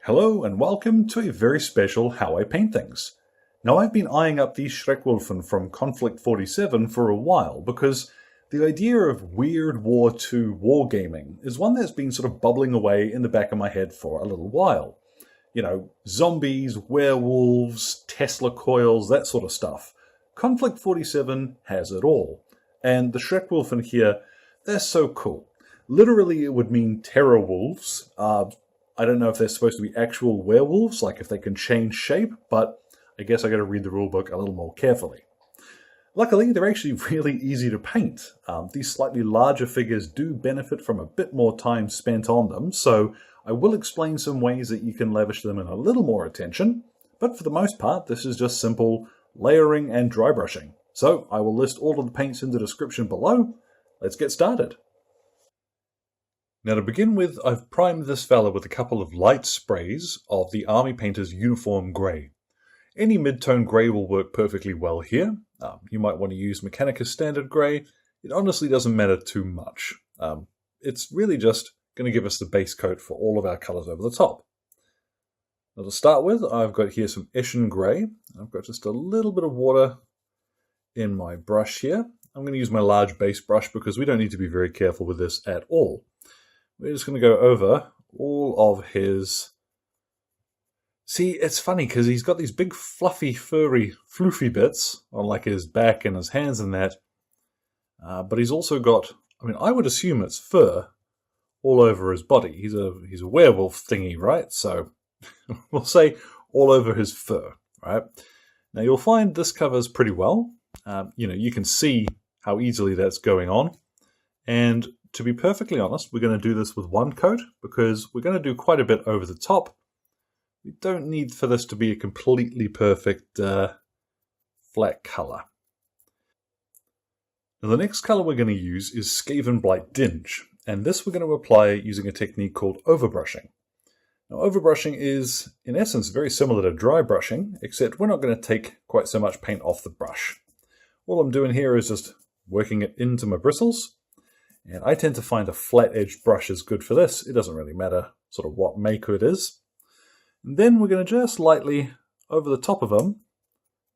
Hello and welcome to a very special How I Paint Things. Now I've been eyeing up these Schreckwulfen from Konflikt 47 for a while because the idea of weird War II wargaming is one that's been sort of bubbling away in the back of my head for a little while. You know, zombies, werewolves, Tesla coils, that sort of stuff. Konflikt 47 has it all. And the Schreckwulfen here, they're so cool. Literally it would mean terror wolves. I don't know if they're supposed to be actual werewolves, like if they can change shape, but I guess I got to read the rulebook a little more carefully. Luckily, they're actually really easy to paint. These slightly larger figures do benefit from a bit more time spent on them, so I will explain some ways that you can lavish them in a little more attention, but for the most part, this is just simple layering and dry brushing. So I will list all of the paints in the description below. Let's get started. Now to begin with, I've primed this fella with a couple of light sprays of the Army Painter's Uniform Grey. Any mid-tone grey will work perfectly well here. You might want to use Mechanicus Standard Grey. It honestly doesn't matter too much. It's really just going to give us the base coat for all of our colours over the top. Now to start with, I've got here some Eschen Grey. I've got just a little bit of water in my brush here. I'm going to use my large base brush because we don't need to be very careful with this at all. We're just going to go over all of his... See, it's funny because he's got these big fluffy, furry, floofy bits on like his back and his hands and that. But he's also got, I mean, I would assume it's fur all over his body. He's a werewolf thingy, right? So we'll say all over his fur, right? Now you'll find this covers pretty well. You can see how easily that's going on. And to be perfectly honest, we're going to do this with one coat because we're going to do quite a bit over the top. We don't need for this to be a completely perfect flat colour. Now the next colour we're going to use is Skaven Blight Dinge, and this we're going to apply using a technique called overbrushing. Now overbrushing is, in essence, very similar to dry brushing, except we're not going to take quite so much paint off the brush. All I'm doing here is just working it into my bristles. And I tend to find a flat-edged brush is good for this. It doesn't really matter sort of what make it is. And then we're going to just lightly, over the top of him,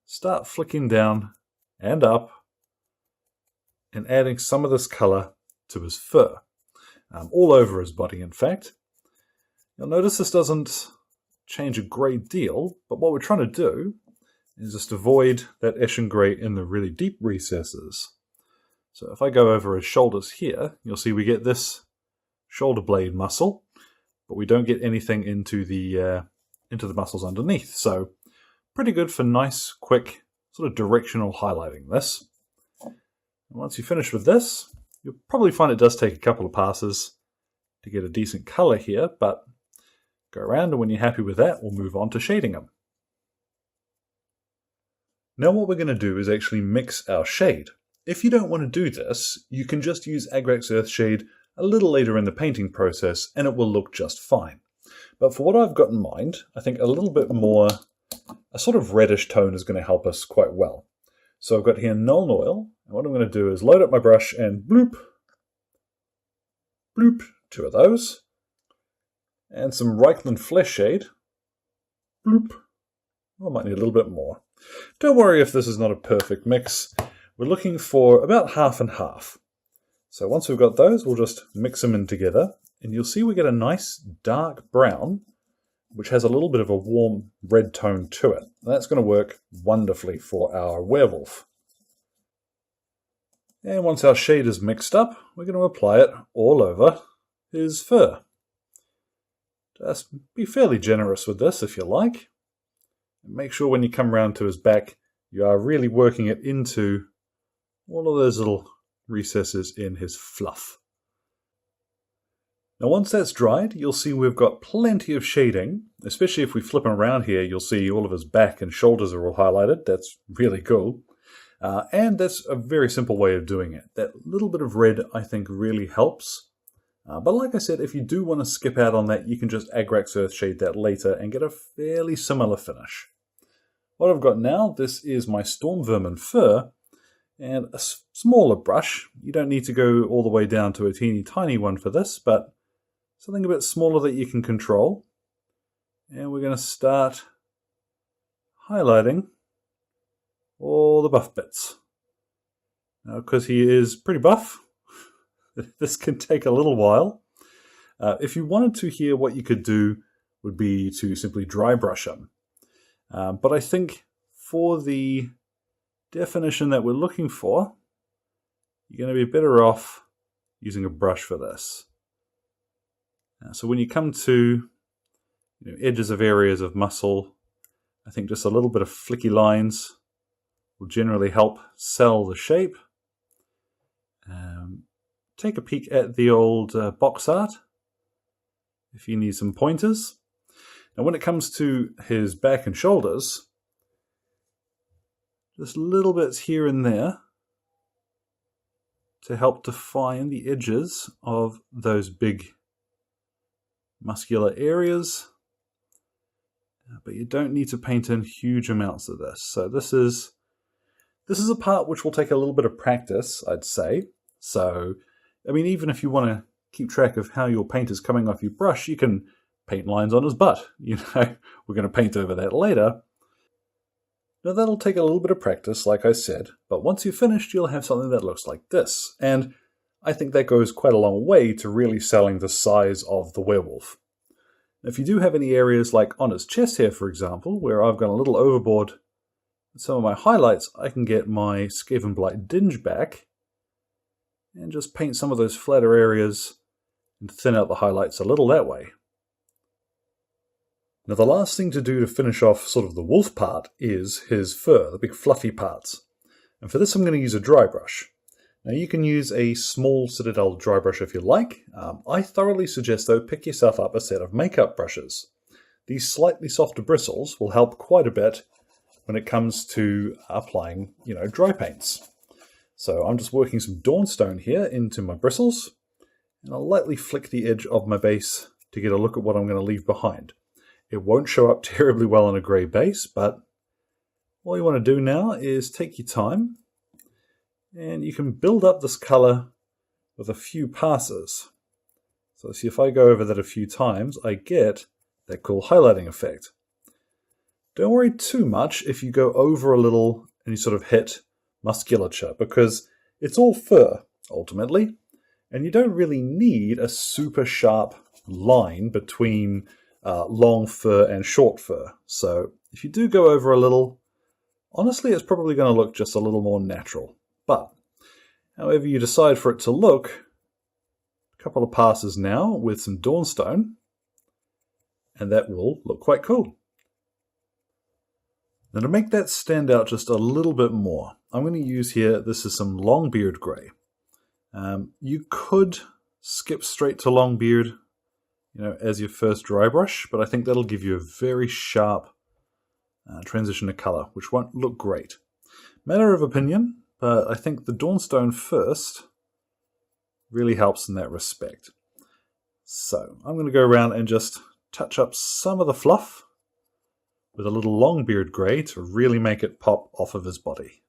start flicking down and up and adding some of this colour to his fur. All over his body, in fact. You'll notice this doesn't change a great deal, but what we're trying to do is just avoid that Eschen Grey in the really deep recesses. So if I go over his shoulders here, you'll see we get this shoulder blade muscle, but we don't get anything into the muscles underneath. So pretty good for nice, quick, sort of directional highlighting this. And once you finish with this, you'll probably find it does take a couple of passes to get a decent color here, but go around and when you're happy with that, we'll move on to shading them. Now what we're going to do is actually mix our shade. If you don't want to do this, you can just use Agrax Earthshade a little later in the painting process and it will look just fine. But for what I've got in mind, I think a little bit more, a sort of reddish tone is going to help us quite well. So I've got here Nuln Oil, and what I'm going to do is load up my brush and bloop, bloop, 2 of those, and some Reichland Flesh Shade, bloop, I might need a little bit more. Don't worry if this is not a perfect mix. We're looking for about half and half. So once we've got those, we'll just mix them in together. And you'll see we get a nice dark brown, which has a little bit of a warm red tone to it. And that's going to work wonderfully for our werewolf. And once our shade is mixed up, we're going to apply it all over his fur. Just be fairly generous with this if you like. And make sure when you come around to his back, you are really working it into all of those little recesses in his fluff. Now once that's dried, you'll see we've got plenty of shading, especially if we flip him around here, you'll see all of his back and shoulders are all highlighted. That's really cool. And that's a very simple way of doing it. That little bit of red, I think, really helps. But like I said, if you do want to skip out on that, you can just Agrax Earthshade that later and get a fairly similar finish. What I've got now, this is my Storm Vermin fur, and a smaller brush. You don't need to go all the way down to a teeny tiny one for this, but something a bit smaller that you can control. And we're going to start highlighting all the buff bits. Now, because he is pretty buff, this can take a little while. If you wanted to here, what you could do would be to simply dry brush him. But I think for the definition that we're looking for, you're going to be better off using a brush for this. So when you come to edges of areas of muscle, I think just a little bit of flicky lines will generally help sell the shape. Take a peek at the old box art if you need some pointers. Now when it comes to his back and shoulders, just little bits here and there to help define the edges of those big muscular areas. But you don't need to paint in huge amounts of this. So this is a part which will take a little bit of practice, I'd say. So, I mean, even if you want to keep track of how your paint is coming off your brush, you can paint lines on his butt. We're going to paint over that later. Now that'll take a little bit of practice, like I said, but once you're finished, you'll have something that looks like this. And I think that goes quite a long way to really selling the size of the werewolf. If you do have any areas like on his chest here, for example, where I've gone a little overboard with some of my highlights, I can get my Skavenblight dinge back and just paint some of those flatter areas and thin out the highlights a little that way. Now the last thing to do to finish off sort of the wolf part is his fur, the big fluffy parts. And for this I'm going to use a dry brush. Now you can use a small Citadel dry brush if you like. I thoroughly suggest though pick yourself up a set of makeup brushes. These slightly softer bristles will help quite a bit when it comes to applying, dry paints. So I'm just working some Dawnstone here into my bristles, and I'll lightly flick the edge of my base to get a look at what I'm going to leave behind. It won't show up terribly well on a grey base, but all you want to do now is take your time, and you can build up this colour with a few passes. So see, if I go over that a few times, I get that cool highlighting effect. Don't worry too much if you go over a little and you sort of hit musculature, because it's all fur, ultimately, and you don't really need a super sharp line between long fur and short fur. So if you do go over a little, honestly it's probably going to look just a little more natural. But however you decide for it to look, a couple of passes now with some Dawnstone, and that will look quite cool. Now to make that stand out just a little bit more, I'm going to use here, this is some Longbeard Grey. You could skip straight to Longbeard, as your first dry brush, but I think that'll give you a very sharp transition to colour, which won't look great. Matter of opinion, but I think the Dawnstone first really helps in that respect. So I'm going to go around and just touch up some of the fluff with a little Longbeard Grey to really make it pop off of his body.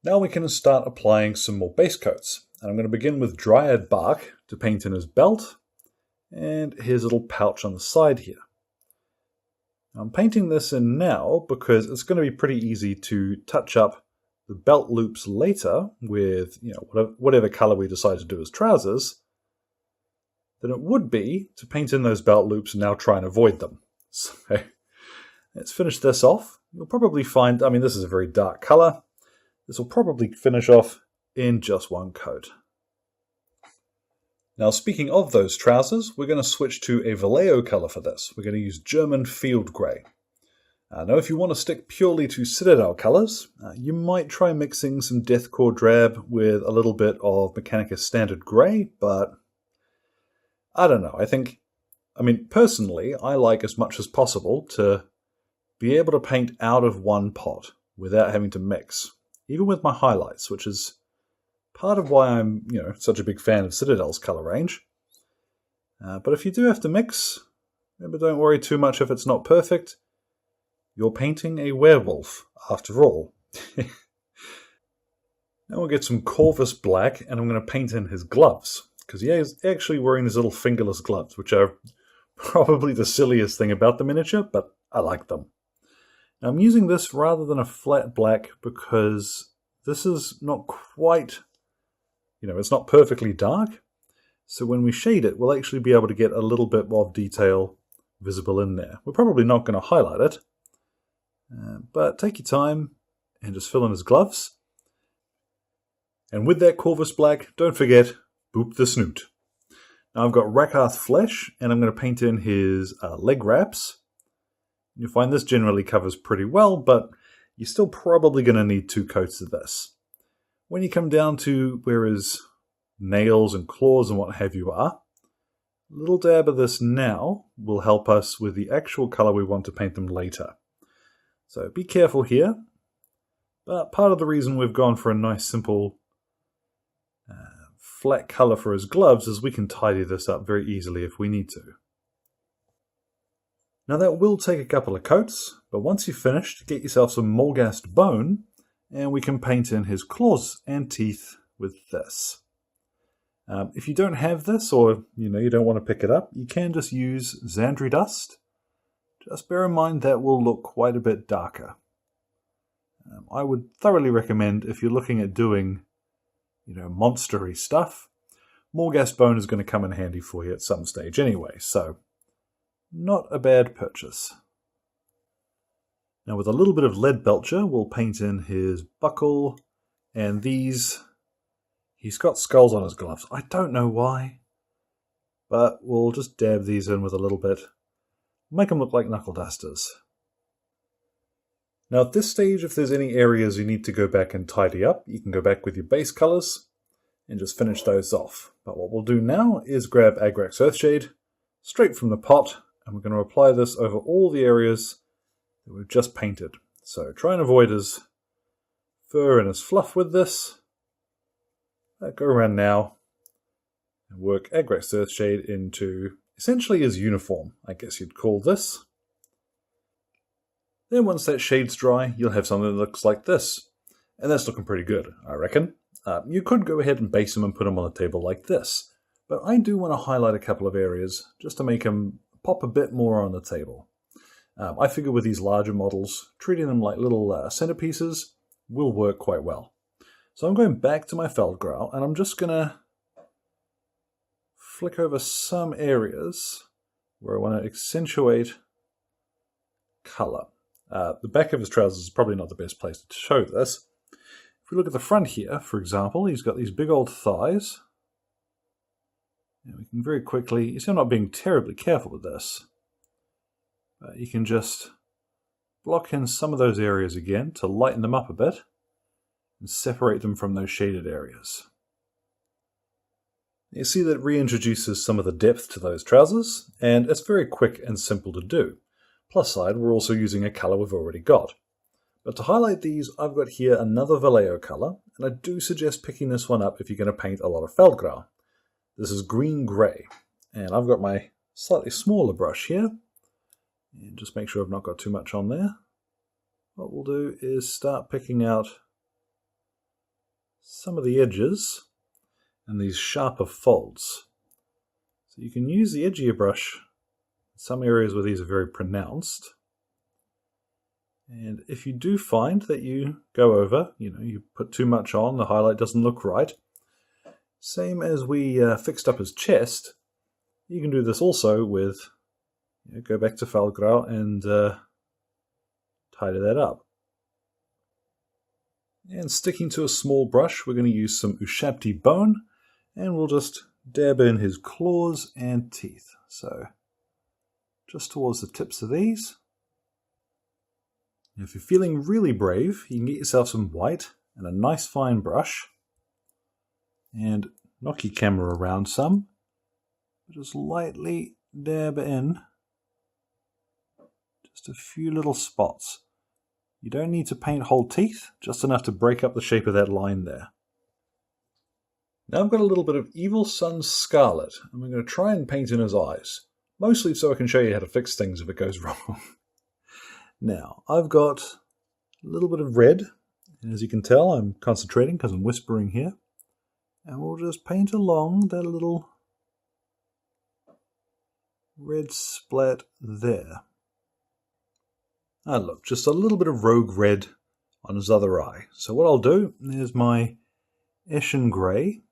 Now we can start applying some more base coats. And I'm going to begin with Dryad Bark to paint in his belt and his little pouch on the side here. I'm painting this in now because it's going to be pretty easy to touch up the belt loops later with whatever colour we decide to do as trousers than it would be to paint in those belt loops and now try and avoid them. So let's finish this off. You'll probably find, this is a very dark colour. This will probably finish off in just one coat. Now speaking of those trousers, we're going to switch to a VALLEJO colour for this. We're going to use German Field Grey. Now if you want to stick purely to Citadel colours, you might try mixing some Deathcore Drab with a little bit of Mechanicus Standard Grey, but I don't know. Personally, I like as much as possible to be able to paint out of one pot without having to mix, even with my highlights, which is part of why I'm, such a big fan of Citadel's colour range. But if you do have to mix, remember, don't worry too much if it's not perfect. You're painting a werewolf, after all. Now we'll get some Corvus Black, and I'm going to paint in his gloves, because he is actually wearing these little fingerless gloves, which are Probably the silliest thing about the miniature, but I like them. Now, I'm using this rather than a flat black because this is not quite, it's not perfectly dark. So when we shade it, we'll actually be able to get a little bit more detail visible in there. We're probably not going to highlight it, but take your time and just fill in his gloves. And with that Corvus black, don't forget, boop the snoot. Now I've got Rakarth flesh, and I'm going to paint in his leg wraps. You'll find this generally covers pretty well, but you're still probably going to need 2 coats of this. When you come down to where his nails and claws and what have you are, a little dab of this now will help us with the actual colour we want to paint them later. So be careful here, but part of the reason we've gone for a nice simple flat colour for his gloves is we can tidy this up very easily if we need to. Now that will take a couple of coats, but once you've finished, get yourself some Morghast bone, and we can paint in his claws and teeth with this. If you don't have this, or you don't want to pick it up, you can just use Xandri dust. Just bear in mind that will look quite a bit darker. I would thoroughly recommend, if you're looking at doing monstery stuff, Morghast bone is going to come in handy for you at some stage anyway, so not a bad purchase. Now with a little bit of lead belcher, we'll paint in his buckle, and these, he's got skulls on his gloves. I don't know why, but we'll just dab these in with a little bit, make them look like knuckle dusters. Now at this stage, if there's any areas you need to go back and tidy up, you can go back with your base colours and just finish those off. But what we'll do now is grab Agrax Earthshade straight from the pot, and we're going to apply this over all the areas that we've just painted. So try and avoid his fur and his fluff with this. Go around now and work Agrax Earthshade into essentially his uniform, I guess you'd call this. Then once that shade's dry, you'll have something that looks like this. And that's looking pretty good, I reckon. You could go ahead and base them and put them on a table like this. But I do want to highlight a couple of areas just to make them pop a bit more on the table. I figure with these larger models, treating them like little centerpieces will work quite well. So I'm going back to my Feldgrau, and I'm just going to flick over some areas where I want to accentuate colour. The back of his trousers is probably not the best place to show this. If we look at the front here, for example, he's got these big old thighs. And we can very quickly, you see I'm not being terribly careful with this, but you can just block in some of those areas again to lighten them up a bit and separate them from those shaded areas. You see that reintroduces some of the depth to those trousers, and it's very quick and simple to do. Plus side, we're also using a colour we've already got. But to highlight these, I've got here another VALLEJO colour, and I do suggest picking this one up if you're going to paint a lot of Feldgrau. This is green-grey, and I've got my slightly smaller brush here, and just make sure I've not got too much on there. What we'll do is start picking out some of the edges and these sharper folds. So you can use the edge of your brush in some areas where these are very pronounced. And if you do find that you go over, you put too much on, the highlight doesn't look right, same as we fixed up his chest, you can do this also with, go back to Feldgrau and tidy that up. And sticking to a small brush, we're going to use some Ushabti bone, and we'll just dab in his claws and teeth. So just towards the tips of these. If you're feeling really brave, you can get yourself some white and a nice fine brush and knock your camera around some. Just lightly dab in just a few little spots. You don't need to paint whole teeth, just enough to break up the shape of that line there. Now I've got a little bit of Evil Sun Scarlet, and I'm going to try and paint in his eyes, mostly so I can show you how to fix things if it goes wrong. Now, I've got a little bit of red, and as you can tell, I'm concentrating because I'm whispering here. And we'll just paint along that little red splat there. Ah, look, just a little bit of rogue red on his other eye. So what I'll do, there's my Ashen Grey.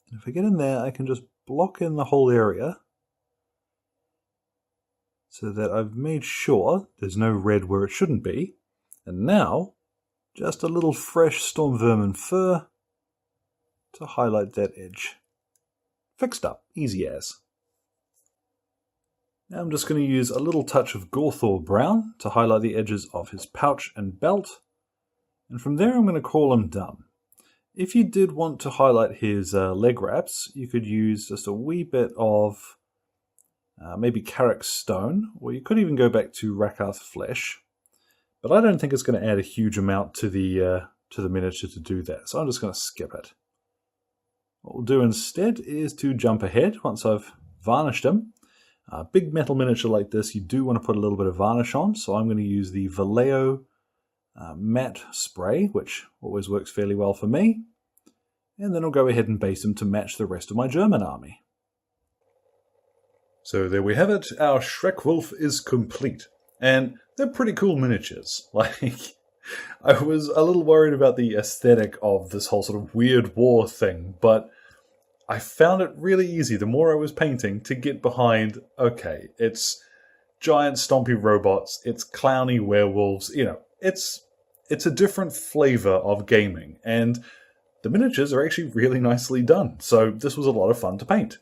And if I get in there, I can just block in the whole area so that I've made sure there's no red where it shouldn't be. And now, just a little fresh Storm Vermin fur to highlight that edge. Fixed up, easy as. Now I'm just going to use a little touch of Gorthor Brown to highlight the edges of his pouch and belt. And from there I'm going to call him done. If you did want to highlight his leg wraps, you could use just a wee bit of maybe Carrick Stone, or you could even go back to Rakarth Flesh. But I don't think it's going to add a huge amount to the miniature to do that, so I'm just going to skip it. What we'll do instead is to jump ahead once I've varnished him. A big metal miniature like this, you do want to put a little bit of varnish on, so I'm going to use the VALLEJO matte spray, which always works fairly well for me. And then I'll go ahead and base him to match the rest of my German army. So there we have it, our Schreckwulf is complete. And they're pretty cool miniatures. Like, I was a little worried about the aesthetic of this whole sort of weird war thing, but I found it really easy, the more I was painting, to get behind, okay, it's giant stompy robots, it's clowny werewolves, you know, it's a different flavor of gaming, and the miniatures are actually really nicely done, so this was a lot of fun to paint.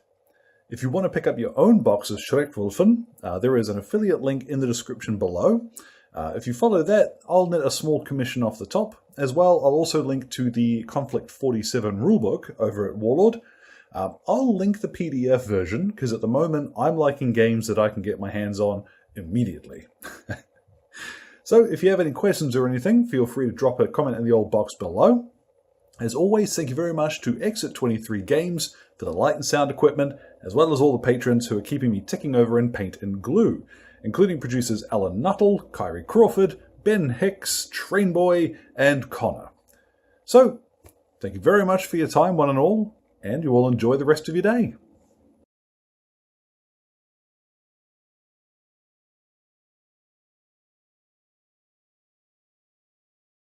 If you want to pick up your own box of Schreckwulfen, there is an affiliate link in the description below. If you follow that, I'll net a small commission off the top. As well, I'll also link to the Konflikt 47 rulebook over at Warlord. I'll link the PDF version, because at the moment I'm liking games that I can get my hands on immediately. So if you have any questions or anything, feel free to drop a comment in the old box below. As always, thank you very much to Exit23 Games for the light and sound equipment, as well as all the patrons who are keeping me ticking over in paint and glue, including producers Alan Nuttall, Kyrie Crawford, Ben Hicks, Trainboy, and Connor. So, thank you very much for your time, one and all, and you all enjoy the rest of your day.